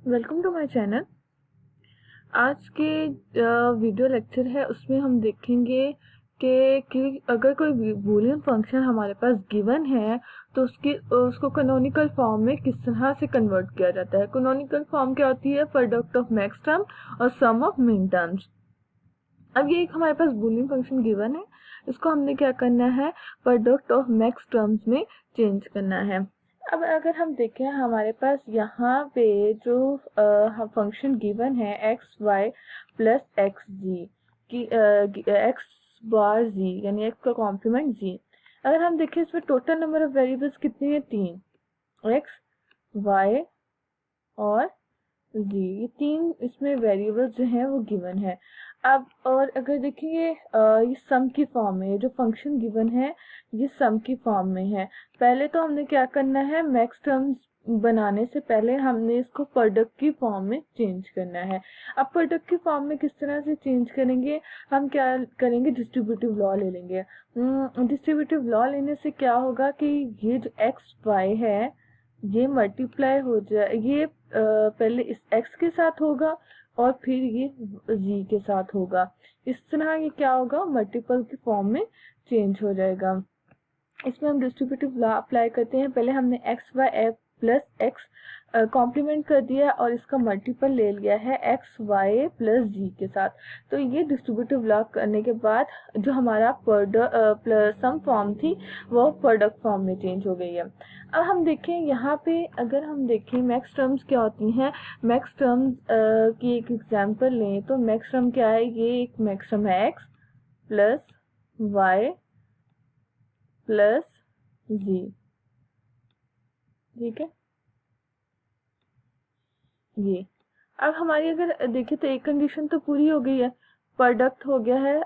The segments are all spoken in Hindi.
Welcome to my channel. आज के वीडियो लेक्चर है, उसमें हम देखेंगे कि अगर कोई बूलियन फंक्शन हमारे पास गिवन है तो उसको कैनोनिकल फॉर्म में किस तरह से कन्वर्ट किया जाता है। कैनोनिकल फॉर्म क्या होती है? प्रोडक्ट ऑफ मैक्स टर्म और सम ऑफ मिन टर्म्स। अब ये एक हमारे पास बूलियन फंक्शन गिवन है, इसको हमने क्या करना है? प्रोडक्ट ऑफ मैक्स टर्म्स में चेंज करना है। अब अगर हम देखें हमारे पास यहाँ पे जो फंक्शन गिवन है एक्स वाई प्लस एक्स जी की एक्स बार जी यानी एक्स का कॉम्प्लीमेंट जी। अगर हम देखें इसमें टोटल नंबर ऑफ वेरिएबल्स कितने हैं? 3, एक्स वाई और जी। ये 3 इसमें वेरिएबल्स जो हैं वो गिवन है। अब और अगर देखेंगे ये सम की फॉर्म में, ये जो फंक्शन गिवन है ये सम की फॉर्म में है। पहले तो हमने क्या करना है? मैक्स टर्म्स बनाने से पहले हमने इसको प्रोडक्ट की फॉर्म में चेंज करना है। अब प्रोडक्ट की फॉर्म में किस तरह से चेंज करेंगे? हम क्या करेंगे? डिस्ट्रीब्यूटिव लॉ ले लेंगे। डिस्ट्रीब्यूटिव लॉ लेने से क्या होगा कि ये जो एक्स वाई है ये मल्टीप्लाई हो जाए, ये पहले इस x के साथ होगा और फिर ये z के साथ होगा। इस तरह ये क्या होगा? मल्टीपल की फॉर्म में चेंज हो जाएगा। इसमें हम डिस्ट्रीब्यूटिव लॉ अप्लाई करते हैं। पहले हमने X Y F plus X complement कर दिया और इसका मल्टीपल ले लिया है एक्स वाई प्लस जी के साथ। तो ये डिस्ट्रीब्यूटिव लॉ करने के बाद जो हमारा प्लस सम फॉर्म थी वो प्रोडक्ट फॉर्म में चेंज हो गई है। अब हम देखें यहाँ पे, अगर हम देखें मैक्स टर्म्स क्या होती हैं। मैक्स टर्म्स की एक एग्जांपल लें तो मैक्स टर्म क्या है? ये एक मैक्स टर्म है एक्स प्लस वाई प्लस जी। ठीक है, ये अब हमारी अगर देखें तो एक कंडीशन तो पूरी हो गई है, प्रोडक्ट हो गया है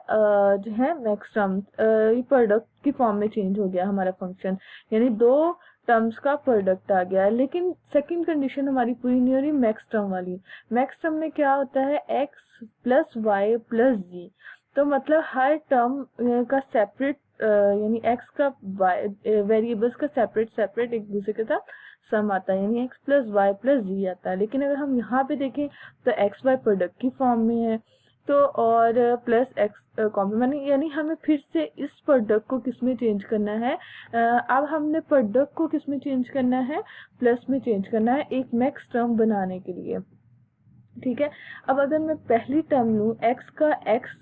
जो है मैक्स टर्म, ये प्रोडक्ट की फॉर्म में चेंज हो गया हमारा फंक्शन, यानी दो टर्म्स का प्रोडक्ट आ गया है। लेकिन सेकंड कंडीशन हमारी पूरी नहीं हो रही मैक्स टर्म वाली। मैक्स टर्म में क्या होता है? एक्स प्लस वाई प्लस जी। तो मतलब हर टर्म का सेपरेट यानी एक्स का वाई वेरिएबल्स का सेपरेट सेपरेट एक दूसरे के साथ सम आता है, यानी एक्स प्लस वाई प्लस जी आता है। लेकिन अगर हम यहाँ पे देखें तो एक्स वाई प्रोडक्ट की फॉर्म में है, तो और प्लस एक्स कॉम्प्लीमेंट, यानी हमें फिर से इस प्रोडक्ट को किस में चेंज करना है? अब हमने प्रोडक्ट को किस में चेंज करना है? प्लस में चेंज करना है एक मैक्स टर्म बनाने के लिए। ठीक है, अब अगर मैं पहली टर्म लूँ एक्स का एक्स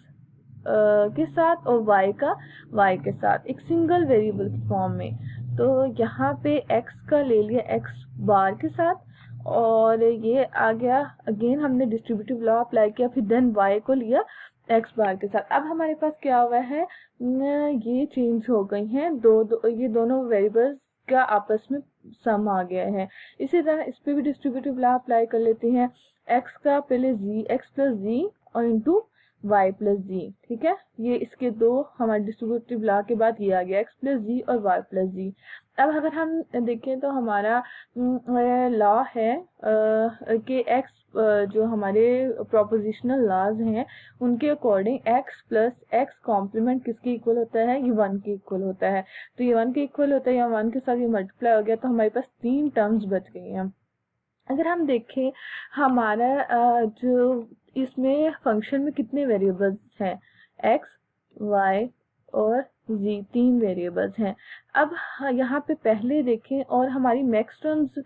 के साथ और y का y के साथ एक सिंगल वेरिएबल की फॉर्म में, तो यहाँ पे x का ले लिया x बार के साथ और ये आ गया, अगेन हमने डिस्ट्रीब्यूटिव लॉ अप्लाई किया, फिर देन y को लिया x बार के साथ। अब हमारे पास क्या हुआ है? ये चेंज हो गई हैं ये दोनों वेरिएबल्स का आपस में सम आ गया है। इसी तरह इस पे भी डिस्ट्रीब्यूटिव लॉ अप्लाई कर लेते हैं। x का पहले z x प्लस जी और इंटू y प्लस जी। ठीक है, ये इसके दो हमारे डिस्ट्रीब्यूटिव लॉ के बाद ये आ गया x प्लस जी और y प्लस जी। अब अगर हम देखें तो हमारा लॉ है कि x जो हमारे प्रोपोजिशनल लॉज हैं उनके according x plus x complement किसके इक्वल होता है? ये 1 के इक्वल होता है। तो ये 1 के इक्वल होता है, या 1 के साथ ये मल्टीप्लाई हो गया, तो हमारे पास 3 टर्म्स बच गई हैं। अगर हम देखें हमारा जो इसमें फंक्शन में कितने वेरिएबल्स हैं? एक्स वाई और जी, 3 वेरिएबल्स हैं। अब यहाँ पे पहले देखें और हमारी मैक्स टर्म्स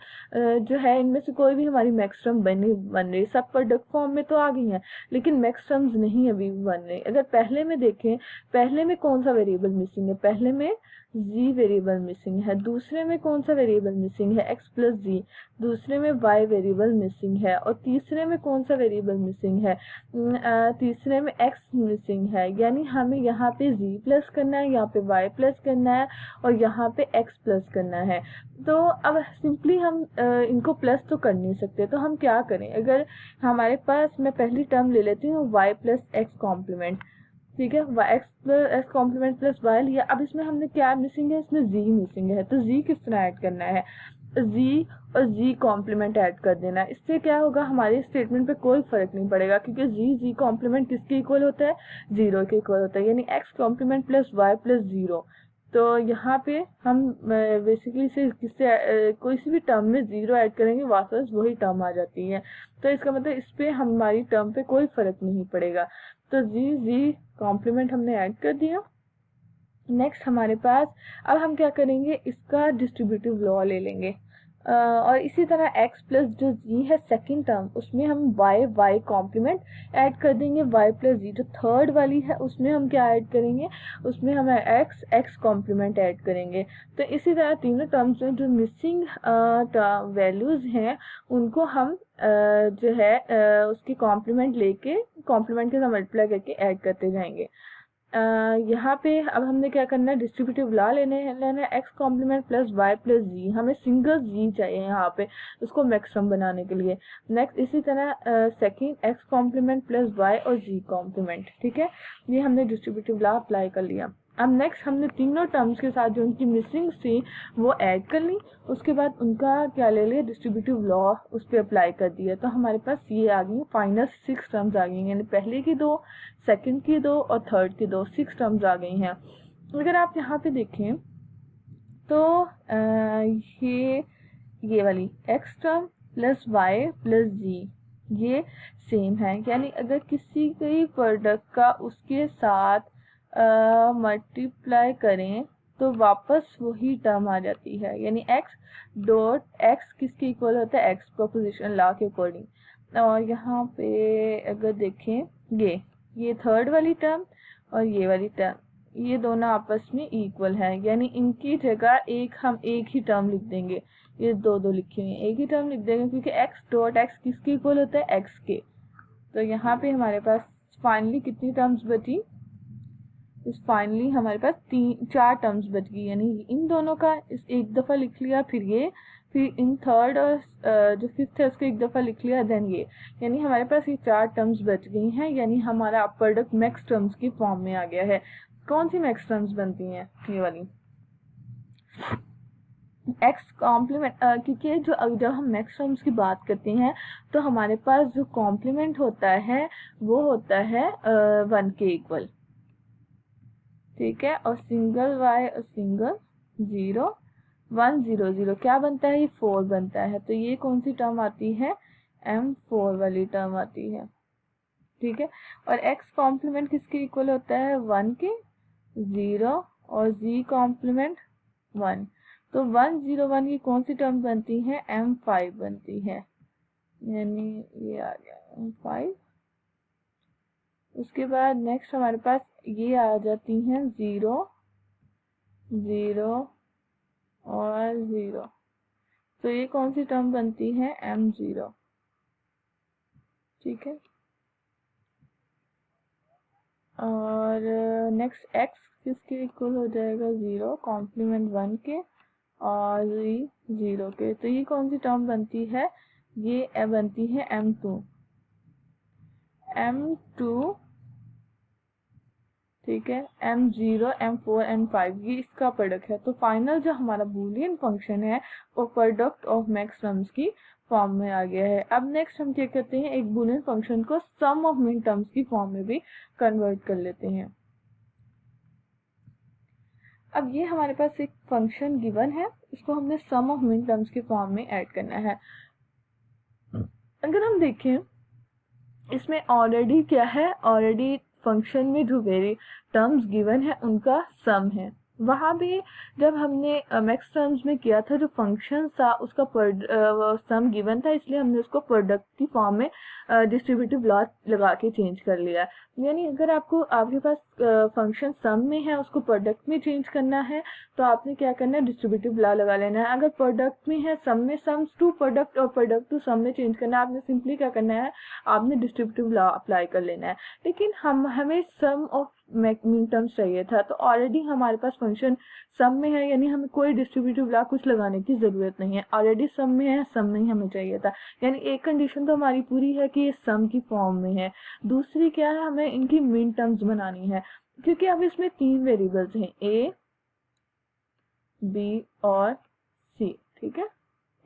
जो है इनमें से कोई भी हमारी मैक्स टर्म बन रही, सब प्रोडक्ट फॉर्म में तो आ गई हैं लेकिन मैक्स टर्म्स नहीं अभी भी बन रही। अगर पहले में देखें, पहले में कौन सा वेरिएबल मिसिंग है? पहले में जी वेरिएबल मिसिंग है। दूसरे में कौन सा वेरिएबल मिसिंग है? एक्स प्लस जी। दूसरे में y वेरिएबल मिसिंग है और तीसरे में कौन सा वेरिएबल मिसिंग है? तीसरे में x मिसिंग है। यानी हमें यहाँ पे z प्लस करना है, यहाँ पे y प्लस करना है और यहाँ पे x प्लस करना है। तो अब सिंपली हम इनको प्लस तो कर नहीं सकते, तो हम क्या करें? अगर हमारे पास, मैं पहली टर्म ले लेती हूँ y प्लस एक्स कॉम्प्लीमेंट। ठीक है, X plus X complement plus Y लिया। अब इसमें हमने क्या मिसिंग है? इसमें जी मिसिंग है, तो जी किस तरह ऐड करना है? जी और जी कॉम्प्लीमेंट ऐड कर देना। इससे क्या होगा? हमारे स्टेटमेंट पे कोई फर्क नहीं पड़ेगा क्योंकि जी कॉम्प्लीमेंट किसके इक्वल होता है? 0 के इक्वल होता है, यानी X complement plus Y plus 0 तो यहाँ पे हम बेसिकली से किससे कोई सी भी टर्म में जीरो ऐड करेंगे वापस वही टर्म आ जाती है। तो इसका मतलब इस पे हमारी टर्म पे कोई फर्क नहीं पड़ेगा। तो जी कॉम्प्लीमेंट हमने ऐड कर दिया। नेक्स्ट हमारे पास अब हम क्या करेंगे, इसका डिस्ट्रीब्यूटिव लॉ ले लेंगे। और इसी तरह x प्लस जो जी है सेकंड टर्म, उसमें हम y कॉम्प्लीमेंट ऐड कर देंगे। y प्लस जी जो थर्ड वाली है उसमें हम क्या ऐड करेंगे, उसमें हम x कॉम्प्लीमेंट ऐड करेंगे। तो इसी तरह तीनों टर्म्स में जो मिसिंग वैल्यूज हैं उनको हम जो है उसकी कॉम्प्लीमेंट लेके कॉम्प्लीमेंट के साथ मल्टीप्लाई करके ऐड करते जाएंगे। यहाँ पे अब हमने क्या करना है, डिस्ट्रीब्यूटिव लॉ लेना है x complement plus y plus z. हमें सिंगल जी चाहिए यहाँ पे उसको मैक्सिमम बनाने के लिए। नेक्स्ट इसी तरह second x complement plus y और g कॉम्प्लीमेंट। ठीक है, ये हमने डिस्ट्रीब्यूटिव लॉ अप्लाई कर लिया। अब नेक्स्ट हमने तीनों टर्म्स के साथ जो उनकी मिसिंग थी वो ऐड कर ली, उसके बाद उनका क्या ले लिया, डिस्ट्रीब्यूटिव लॉ उस पर अप्लाई कर दिया। तो हमारे पास ये आ गई फाइनल 6 टर्म्स आ गई, यानी पहले की 2, सेकंड की 2 और थर्ड की 2, 6 टर्म्स आ गई हैं। अगर आप यहाँ पे देखें तो ये वाली x term plus y plus z ये सेम है, यानी अगर किसी कई प्रोडक्ट का उसके साथ मल्टीप्लाई करें तो वापस वही टर्म आ जाती है, यानी x डॉट x किसके इक्वल होता है, x प्रोपोजिशन लॉ के अकॉर्डिंग। और यहाँ पे अगर देखें ये थर्ड वाली टर्म और ये वाली टर्म, ये दोनों आपस में इक्वल है, यानी इनकी जगह हम एक ही टर्म लिख देंगे। ये दो लिखी हुई है, एक ही टर्म लिख देंगे क्योंकि x डॉट x किसके इक्वल होता है, x के। तो यहाँ पे हमारे पास फाइनली कितनी टर्म्स बची, इस फाइनली हमारे पास 4 टर्म्स बच गई, यानी इन दोनों का इस एक दफ़ा लिख लिया, फिर इन थर्ड और जो फिफ्थ है उसको एक दफ़ा लिख लिया, देन ये, यानी हमारे पास ये 4 टर्म्स बच गई हैं, यानी हमारा प्रोडक्ट मैक्स टर्म्स की फॉर्म में आ गया है। कौन सी मैक्स टर्म्स बनती हैं, ये वाली एक्स कॉम्प्लीमेंट, क्योंकि जब हम मैक्स टर्म्स की बात करते हैं तो हमारे पास जो कॉम्प्लीमेंट होता है वो होता है 1 के इक्वल। ठीक है, और सिंगल y और सिंगल 0 1 0 0 क्या बनता है, ये 4 बनता है। तो ये कौन सी टर्म आती है, m4 वाली टर्म आती है। ठीक है, और x कॉम्प्लीमेंट किसके इक्वल होता है, 1 के 0 और z कॉम्प्लीमेंट 1। तो 1 0 1 की कौन सी टर्म बनती है, m5 बनती है, यानी ये आ गया m5। उसके बाद नेक्स्ट हमारे पास ये आ जाती हैं 0 0 और 0, तो ये कौन सी टर्म बनती है, m0। ठीक है, और नेक्स्ट x किसके इक्वल हो जाएगा, 0 कॉम्प्लीमेंट 1 के और 0 के। तो ये कौन सी टर्म बनती है, ये बनती है m2। ठीक है, m0 m4 m5 ये इसका प्रोडक्ट है। तो फाइनल जो हमारा बूलियन फंक्शन है वो प्रोडक्ट ऑफ मैक्स टर्म्स की फॉर्म में आ गया है। अब नेक्स्ट हम क्या करते हैं, एक बूलियन फंक्शन को सम ऑफ मिन टर्म्स की फॉर्म में भी कन्वर्ट कर लेते हैं। अब ये हमारे पास एक फंक्शन गिवन है, इसको हमने सम ऑफ मिन टर्म्स की फॉर्म में ऐड करना है। अगर हम देखें इसमें ऑलरेडी क्या है, ऑलरेडी फंक्शन में जो वेरी टर्म्स गिवन है उनका सम है। वहाँ भी जब हमने मैक्स टर्म्स में किया था जो फंक्शन था उसका सम गिवन था, इसलिए हमने उसको प्रोडक्ट की फॉर्म में डिस्ट्रीब्यूटिव लॉ लगा के चेंज कर लिया। यानी अगर आपके पास फंक्शन सम में है उसको प्रोडक्ट में चेंज करना है तो आपने क्या करना है, डिस्ट्रीब्यूटिव लॉ लगा लेना है। अगर प्रोडक्ट में है सम में सम्स टू प्रोडक्ट और प्रोडक्ट टू सम में चेंज करना है, आपने सिंपली क्या करना है, आपने डिस्ट्रीब्यूटिव लॉ अप्लाई कर लेना है। लेकिन हमें सम ऑफ मिन टर्म्स चाहिए था, तो ऑलरेडी हमारे पास फंक्शन सम में है, यानी हमें कोई डिस्ट्रीब्यूटिव लॉ कुछ लगाने की जरूरत नहीं है, ऑलरेडी सम में है, सम में ही हमें चाहिए था। यानी एक कंडीशन तो हमारी पूरी है कि ये सम की फॉर्म में है। दूसरी क्या है, हमें इनकी मिन टर्म्स बनानी है, क्योंकि अब इसमें 3 वेरिएबल्स हैं, a b और c। ठीक है,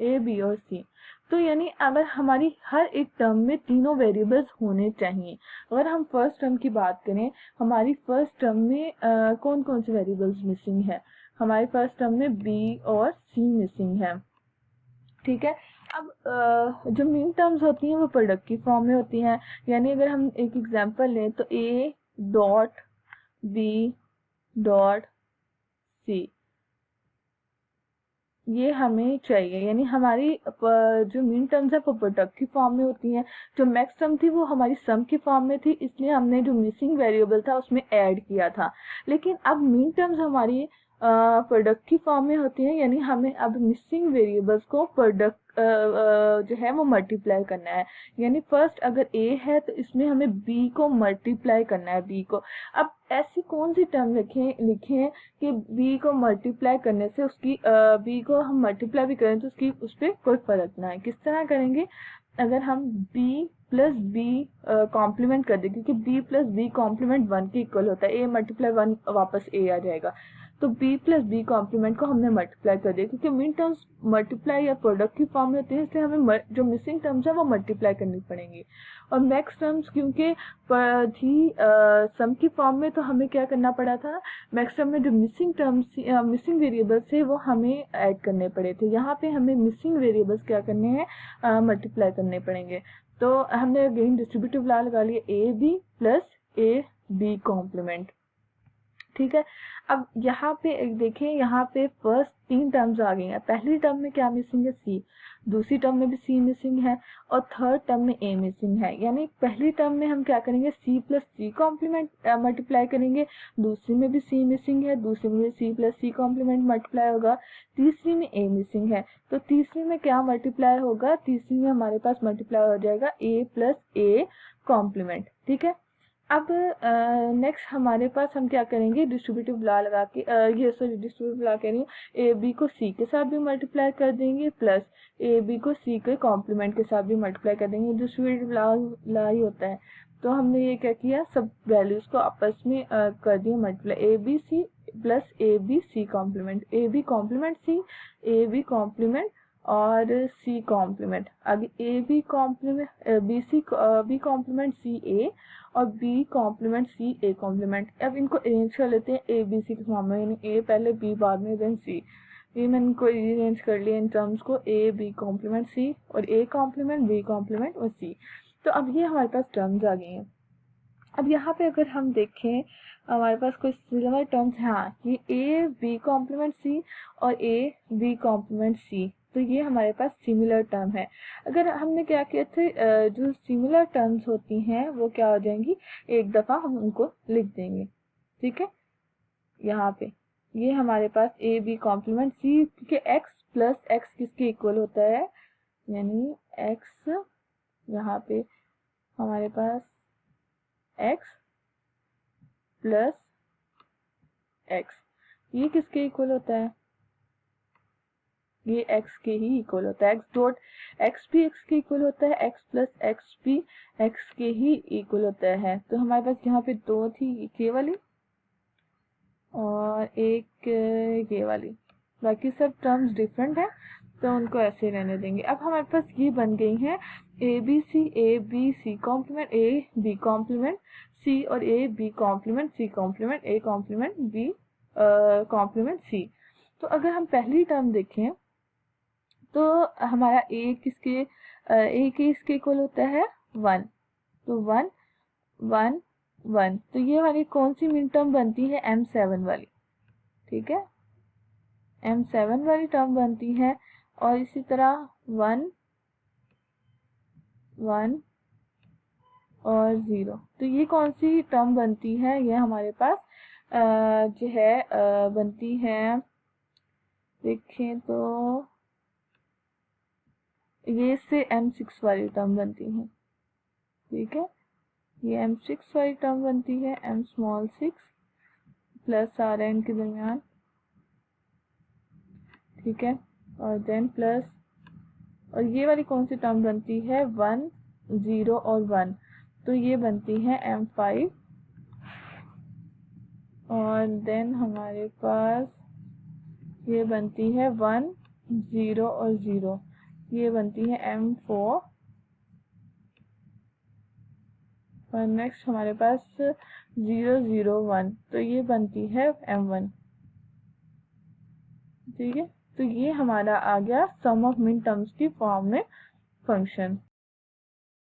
ए बी और सी। तो यानी अगर हमारी हर एक टर्म में तीनों वेरिएबल्स होने चाहिए। अगर हम फर्स्ट टर्म की बात करें, हमारी फर्स्ट टर्म में कौन कौन से वेरिएबल्स मिसिंग है? हमारी फर्स्ट टर्म में बी और सी मिसिंग है, ठीक है। अब जो मीन टर्म्स होती हैं वो प्रोडक्ट की फॉर्म में होती हैं। यानी अगर हम एक एग्जांपल लें तो A dot B dot C, ये हमें चाहिए। यानी हमारी जो मीन टर्म्स है वो प्रोडक्ट की फॉर्म में होती हैं। जो मैक्स टर्म थी वो हमारी सम की फॉर्म में थी, इसलिए हमने जो मिसिंग वेरिएबल था उसमें ऐड किया था। लेकिन अब मीन टर्म्स हमारी प्रोडक्ट की फॉर्म में होती हैं, यानी हमें अब मिसिंग वेरिएबल्स को प्रोडक्ट जो है वो मल्टीप्लाई करना है। यानी फर्स्ट अगर ए है तो इसमें हमें बी को मल्टीप्लाई करना है, बी को। अब ऐसी कौन सी टर्म लिखें कि बी को मल्टीप्लाई करने से उसकी बी को हम मल्टीप्लाई भी करें तो उसकी उस पर कोई फर्क ना है। किस तरह करेंगे? अगर हम b प्लस बी कॉम्प्लीमेंट कर दें, क्योंकि b प्लस बी कॉम्प्लीमेंट 1 के इक्वल होता है, a मल्टीप्लाई 1 वापस a आ जाएगा। तो b प्लस बी कॉम्प्लीमेंट को हमने मल्टीप्लाई कर दिया, क्योंकि मिन टर्म्स मल्टीप्लाई या प्रोडक्ट की फॉर्म में होती है, इसलिए हमें जो मिसिंग टर्म्स है वो मल्टीप्लाई करनी पड़ेंगी। और मैक्स टर्म्स क्योंकि थी सम की फॉर्म में, तो हमें क्या करना पड़ा था? मैक्स टर्म में जो मिसिंग टर्म्स मिसिंग वेरिएबल्स थे वो हमें ऐड करने पड़े थे। यहाँ पे हमें मिसिंग वेरिएबल्स क्या करने हैं? मल्टीप्लाई करने पड़ेंगे। तो हमने अगेन डिस्ट्रीब्यूटिव लॉ लगा लिया, A B plus A B complement, ठीक है। अब यहाँ पे देखें, यहाँ पे फर्स्ट 3 टर्म्स आ गई हैं। पहली टर्म में क्या मिसिंग है? सी। दूसरी टर्म में भी सी मिसिंग है और थर्ड टर्म में ए मिसिंग है। यानी पहली टर्म में हम क्या करेंगे? C plus C complement multiply करेंगे। दूसरी में भी सी मिसिंग है, दूसरी में भी C plus C complement multiply होगा। तीसरी में ए मिसिंग है, तो तीसरी में क्या मल्टीप्लाई होगा? तीसरी में हमारे पास मल्टीप्लाई हो जाएगा ए प्लस ए कॉम्प्लीमेंट, ठीक है। अब नेक्स्ट हमारे पास हम क्या करेंगे? डिस्ट्रीब्यूटिव लॉ लगा के डिस्ट्रीब्यूटिव लॉ कह रही हूँ, ए बी को सी के साथ भी मल्टीप्लाई कर देंगे प्लस ए बी को सी के कॉम्प्लीमेंट के साथ भी मल्टीप्लाई कर देंगे। डिस्ट्रीब्यूटिव लॉ ही होता है। तो हमने ये क्या किया? सब वैल्यूज को आपस में कर दिया multiply, A B C plus A B C complement, A B complement C, A B complement और सी कॉम्प्लीमेंट। आगे A B complement B complement C A और B complement C A complement. अब इनको अरेंज कर लेते हैं ए बी सी के फॉर्म में, यानी ए पहले बी बाद में देन सी। ये मैंने इनको अरेंज कर लिया इन टर्म्स को, ए बी कॉम्प्लीमेंट सी और ए कॉम्प्लीमेंट बी कॉम्प्लीमेंट और सी। तो अब ये हमारे पास टर्म्स आ गई हैं। अब यहाँ पे अगर हम देखें हमारे पास कुछ सिमिलर टर्म्स हैं, हाँ, ये ए बी कॉम्प्लीमेंट सी और ए बी कॉम्प्लीमेंट सी, तो ये हमारे पास सिमिलर टर्म है। अगर हमने क्या किया थे, जो सिमिलर टर्म्स होती हैं वो क्या हो जाएंगी? एक दफ़ा हम उनको लिख देंगे, ठीक है। यहाँ पे ये हमारे पास ए बी कॉम्प्लीमेंट सी, क्योंकि एक्स प्लस एक्स किसके इक्वल होता है? यानी एक्स, यहाँ पे हमारे पास एक्स प्लस एक्स, ये किसके इक्वल होता है? ये एक्स के ही इक्वल होता है। एक्स डॉट एक्स भी एक्स के इक्वल होता है, एक्स प्लस एक्स भी एक्स के ही इक्वल होता है। तो हमारे पास यहाँ पे 2 थी, ये वाली और एक ये वाली, बाकी सब टर्म्स डिफरेंट है तो उनको ऐसे रहने देंगे। अब हमारे पास ये बन गई हैं A B C complement A B complement C और A B complement C complement A complement B complement C. तो अगर हम पहली टर्म देखें तो हमारा ए के इसके इक्वल होता है 1, तो 1 1 1, तो ये हमारी कौन सी मिन टर्म बनती है? M7 वाली, ठीक है, M7 वाली टर्म बनती है। और इसी तरह 1 1 और 0, तो ये कौन सी टर्म बनती है? ये हमारे पास जो है बनती है, देखें तो ये इससे M6 वाली टर्म बनती है, ठीक है। ये M6 वाली टर्म बनती है, M small 6 plus R N के दरमियान, ठीक है, और देन प्लस, और ये वाली कौन सी टर्म बनती है? 1 0 और 1, तो ये बनती है M5 और देन हमारे पास ये बनती है 1 0 और 0, ये बनती है M4 और नेक्स्ट हमारे पास 001, तो ये बनती है M1। ठीक है, तो ये हमारा आ गया सम ऑफ मिन टर्म्स की फॉर्म में फंक्शन।